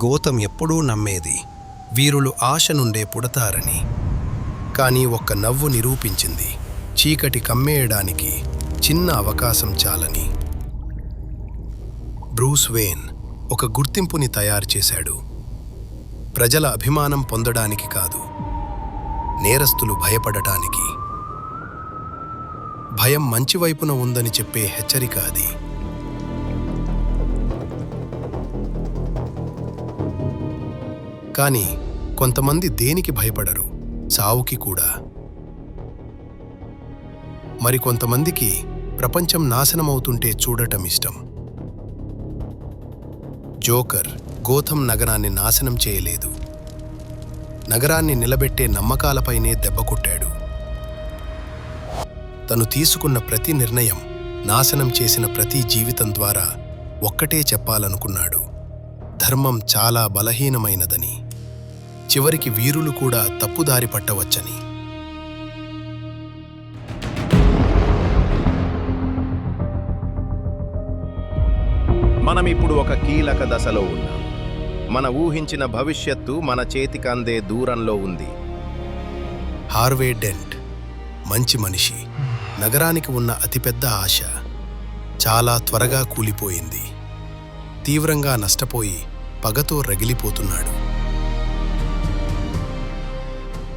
గౌతమ్ ఎప్పుడూ నమ్మేది వీరులు ఆశ నుండే పుడతారని. కానీ ఒక్క నవ్వు నిరూపించింది చీకటి కమ్మేయడానికి చిన్న అవకాశం చాలని. బ్రూస్ వేన్ ఒక గుర్తింపుని తయారు చేశాడు. ప్రజల అభిమానం పొందడానికి కాదు, నేరస్తులు భయపడటానికి. భయం మంచివైపున ఉందని చెప్పే హెచ్చరిక అది. కానీ కొంతమంది దేనికి భయపడరు, సావుకి కూడా. మరికొంతమందికి ప్రపంచం నాశనమవుతుంటే చూడటం ఇష్టం. జోకర్ గోథం నగరాన్ని నాశనం చేయలేదు, నగరాన్ని నిలబెట్టే నమ్మకాలపైనే దెబ్బ కొట్టాడు. తను తీసుకున్న ప్రతి నిర్ణయం, నాశనం చేసిన ప్రతి జీవితం ద్వారా ఒక్కటే చెప్పాలనుకున్నాడు: ధర్మం చాలా బలహీనమైనదని, చివరికి వీరులు కూడా తప్పుదారి పట్టవచ్చని. మనమిప్పుడు ఒక కీలక దశలో ఉన్నాం. మన ఊహించిన భవిష్యత్తు మన చేతికందే దూరంలో ఉంది. హార్వే డెంట్ మంచి మనిషి. నగరానికి ఉన్న అతిపెద్ద ఆశ చాలా త్వరగా కూలిపోయింది. తీవ్రంగా నష్టపోయి పగతో రగిలిపోతున్నాడు.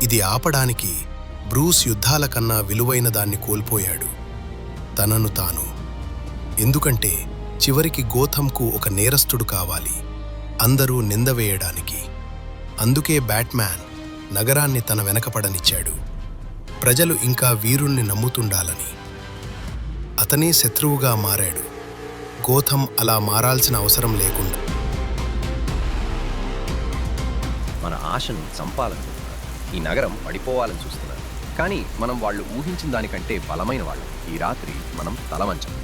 ఇది ఆపడానికి బ్రూస్ యుద్ధాల కన్నా విలువైన దాన్ని కోల్పోయాడు, తనను తాను. ఎందుకంటే చివరికి గోథంకు ఒక నేరస్తుడు కావాలి, అందరూ నిందవేయడానికి. అందుకే బ్యాట్మ్యాన్ నగరాన్ని తన వెనకపడనిచ్చాడు, ప్రజలు ఇంకా వీరుల్ని నమ్ముతుండాలని. అతనే శత్రువుగా మారాడు. గోథం అలా మారాల్సిన అవసరం లేకుండా. మన ఆశను చంపాలనుకుంటున్నారు, ఈ నగరం పడిపోవాలని చూస్తున్నారు. కానీ మనం వాళ్ళు ఊహించిన దానికంటే బలమైన వాళ్ళు. ఈ రాత్రి మనం తలవంచాం.